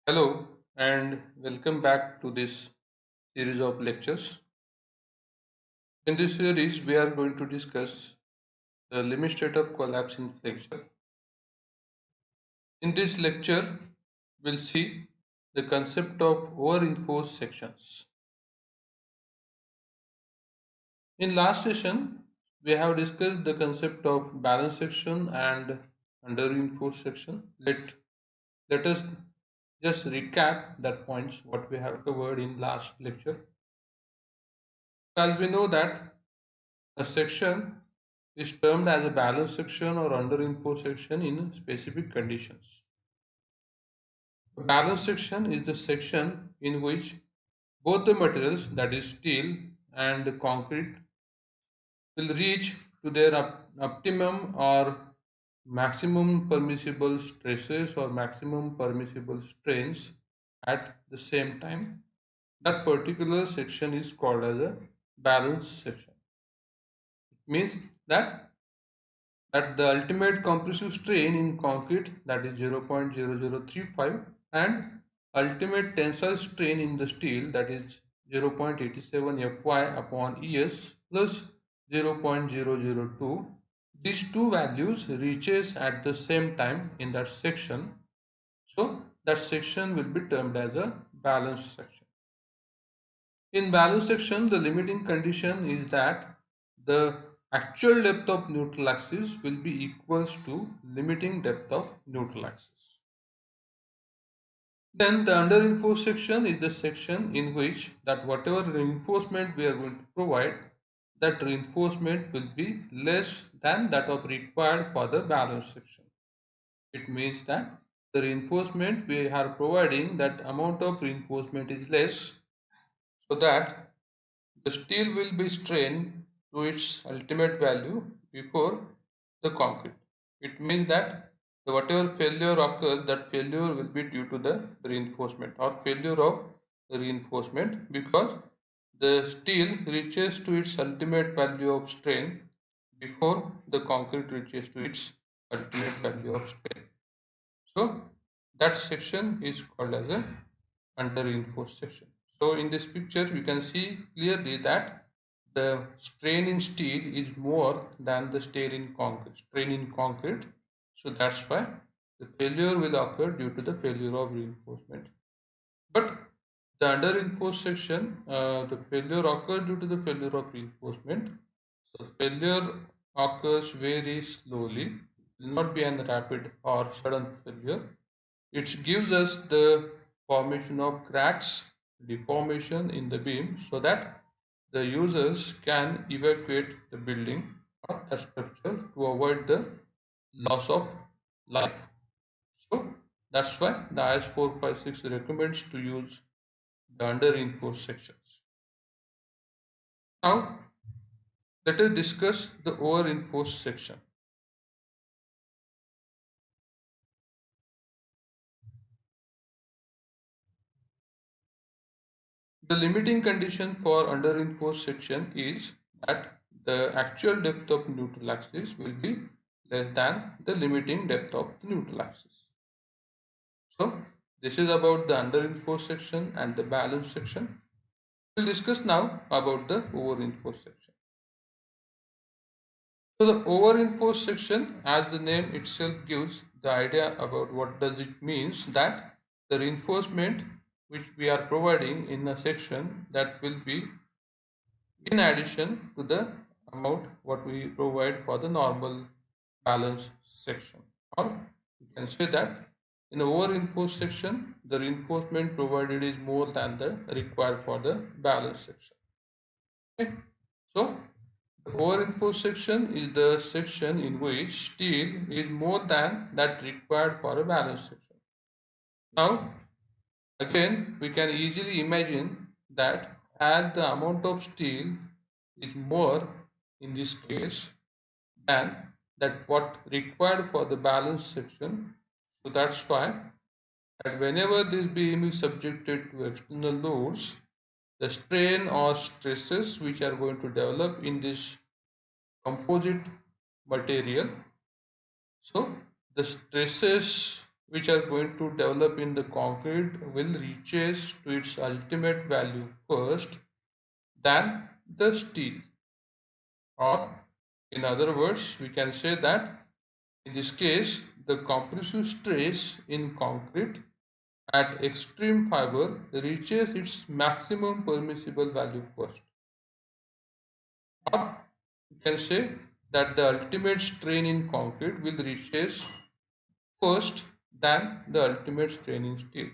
Hello and welcome back to this series of lectures. In this series, we are going to discuss the limit state of collapse in flexure. In this lecture, we'll see the concept of over-enforced sections. In last session, we have discussed the concept of balanced section and under-reinforced section. Let us just recap that points what we have covered in last lecture. As we know that a section is termed as a balanced section or under-reinforced section in specific conditions. A balanced section is the section in which both the materials, that is steel and concrete, will reach to their optimum or maximum permissible stresses or maximum permissible strains at the same time. That particular section is called as a balanced section. It means that at the ultimate compressive strain in concrete, that is 0.0035, and ultimate tensile strain in the steel, that is 0.87 Fy upon Es plus 0.002. These two values reaches at the same time in that section, so that section will be termed as a balanced section. In balanced section, the limiting condition is that the actual depth of neutral axis will be equals to limiting depth of neutral axis. Then the under reinforced section is the section in which that whatever reinforcement we are going to provide, that reinforcement will be less than that of required for the balanced section. It means that the reinforcement we are providing, that amount of reinforcement is less, so that the steel will be strained to its ultimate value before the concrete. It means that whatever failure occurs, that failure will be due to the reinforcement or failure of the reinforcement, because the steel reaches to its ultimate value of strain before the concrete reaches to its ultimate value of strain. So that section is called as a under reinforced section. So in this picture you can see clearly that the strain in steel is more than the strain in concrete. So that's why the failure will occur due to the failure of reinforcement. But the under reinforced section, the failure occurs due to the failure of reinforcement. So failure occurs very slowly, it will not be an rapid or sudden failure. It gives us the formation of cracks, deformation in the beam, so that the users can evacuate the building or the structure to avoid the loss of life. So that's why the IS 456 recommends to use the under reinforced sections. Now let us discuss the over reinforced section. The limiting condition for under reinforced section is that the actual depth of neutral axis will be less than the limiting depth of the neutral axis. So this is about the under reinforced section and the balanced section. We'll discuss now about the over reinforced section. So the over reinforced section, as the name itself gives the idea about what does it means, that the reinforcement which we are providing in a section, that will be in addition to the amount what we provide for the normal balance section. Or you can say that in the over reinforced section, the reinforcement provided is more than the required for the balance section. Okay. So the over reinforced section is the section in which steel is more than that required for a balance section. Now again we can easily imagine that as the amount of steel is more in this case than that what required for the balance section. So that's why that whenever this beam is subjected to external loads, the strain or stresses which are going to develop in this composite material, so the stresses which are going to develop in the concrete will reaches to its ultimate value first than the steel. Or in other words, we can say that in this case, the compressive stress in concrete at extreme fiber reaches its maximum permissible value first. Or you can say that the ultimate strain in concrete will reaches first than the ultimate strain in steel.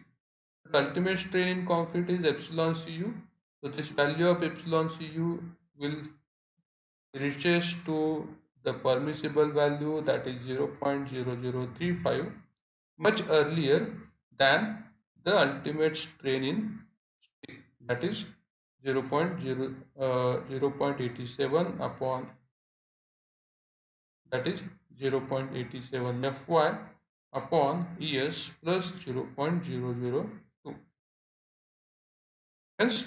The ultimate strain in concrete is epsilon Cu. So this value of epsilon Cu will reaches to the permissible value, that is 0.0035, much earlier than the ultimate strain in steel, that is 0.87 upon, that is 0.87 Fy upon Es plus 0.002. Hence,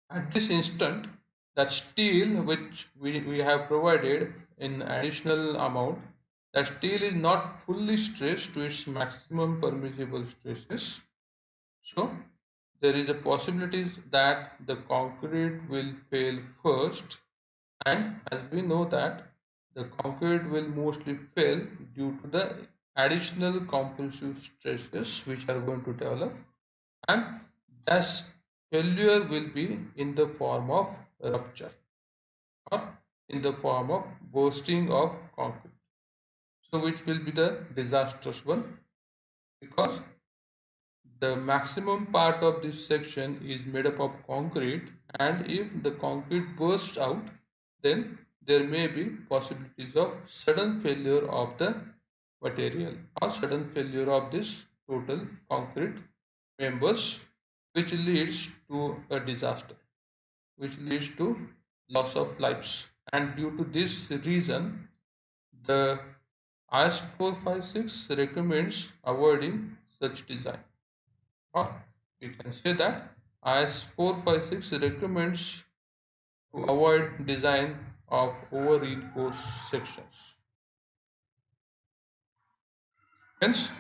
at this instant, that steel which we have provided in additional amount, that steel is not fully stressed to its maximum permissible stresses. So there is a possibility that the concrete will fail first, and as we know that the concrete will mostly fail due to the additional compressive stresses which are going to develop, and thus failure will be in the form of rupture or in the form of bursting of concrete. So which will be the disastrous one, because the maximum part of this section is made up of concrete, and if the concrete bursts out, then there may be possibilities of sudden failure of the material or sudden failure of this total concrete members, which leads to a disaster, which leads to loss of lives. And due to this reason, the IS 456 recommends avoiding such design. Or we can say that IS 456 recommends to avoid design of over reinforced sections. Hence,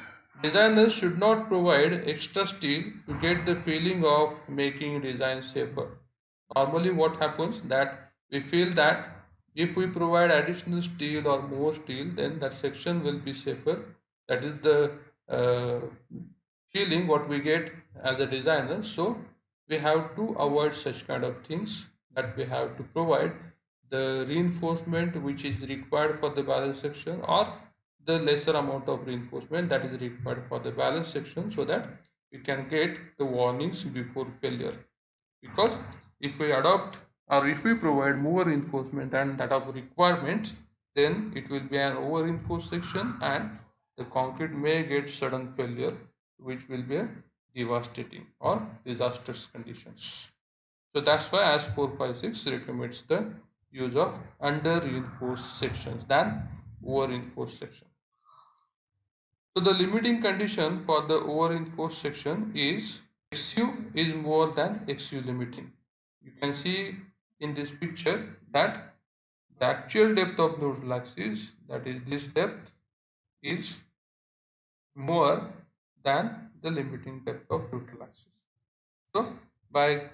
designers should not provide extra steel to get the feeling of making design safer. Normally what happens that we feel that if we provide additional steel or more steel, then that section will be safer. That is the uh, feeling what we get as a designer. So we have to avoid such kind of things, that we have to provide the reinforcement which is required for the balance section, or the lesser amount of reinforcement that is required for the balance section, so that we can get the warnings before failure. Because if we adopt or if we provide more reinforcement than that of requirements, then it will be an over reinforced section and the concrete may get sudden failure, which will be a devastating or disastrous conditions. So that's why IS 456 recommends the use of under reinforced sections than over reinforced section. So the limiting condition for the over reinforced section is XU is more than XU limiting. You can see in this picture that the actual depth of neutral axis, that is this depth, is more than the limiting depth of neutral axis. So by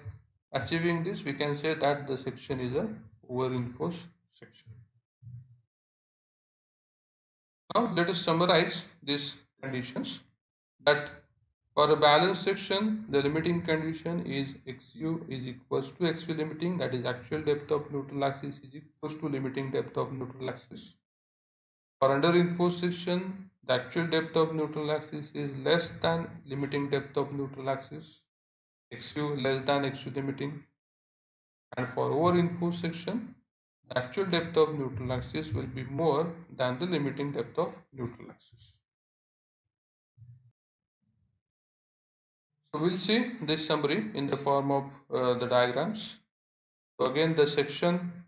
achieving this, we can say that the section is a over reinforced section. Now let us summarize these conditions. That for a balanced section, the limiting condition is XU is equals to XU limiting, that is actual depth of neutral axis is equals to limiting depth of neutral axis. For under reinforced section, the actual depth of neutral axis is less than limiting depth of neutral axis, XU less than XU limiting. And for over reinforced section, the actual depth of neutral axis will be more than the limiting depth of neutral axis. So we'll see this summary in the form of the diagrams. So again, the section,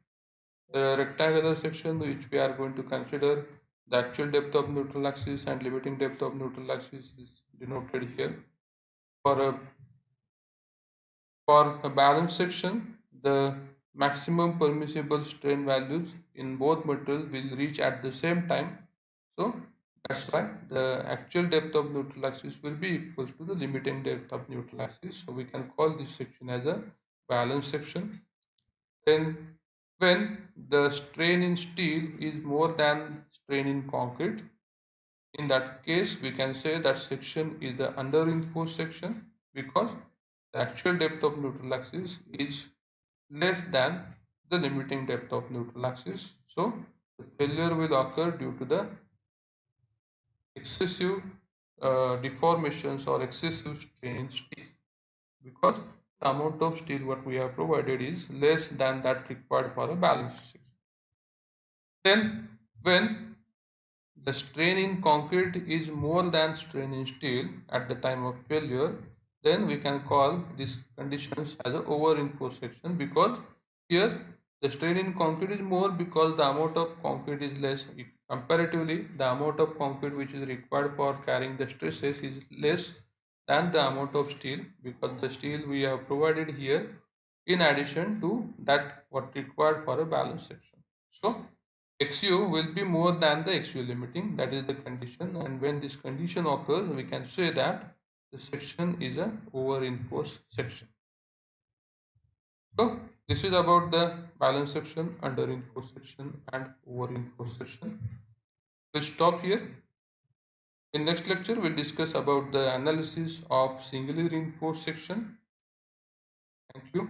the rectangular section which we are going to consider, the actual depth of neutral axis and limiting depth of neutral axis is denoted here. For a balanced section, the maximum permissible strain values in both materials will reach at the same time. So That's why the actual depth of neutral axis will be equals to the limiting depth of neutral axis. So we can call this section as a balance section. Then when the strain in steel is more than strain in concrete, in that case we can say that section is the under reinforced section because the actual depth of neutral axis is less than the limiting depth of neutral axis. So the failure will occur due to the excessive deformations or excessive strain in steel because the amount of steel what we have provided is less than that required for a balanced section. Then when the strain in concrete is more than strain in steel at the time of failure, then we can call these conditions as a over reinforced section because here the strain in concrete is more because the amount of concrete is less. Comparatively, the amount of concrete which is required for carrying the stresses is less than the amount of steel because the steel we have provided here in addition to that what required for a balance section. So XU will be more than the XU limiting, that is the condition, and when this condition occurs we can say that the section is a over reinforced section. So this is about the balance section, under reinforced section and over reinforced section. We'll stop here. In next lecture we'll discuss about the analysis of singly reinforced section. Thank you.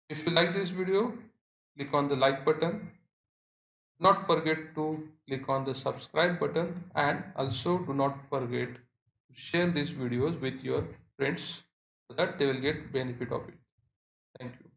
If you like this video, click on the like button. Not forget to click on the subscribe button and also do not forget to share these videos with your friends so that they will get benefit of it. Thank you.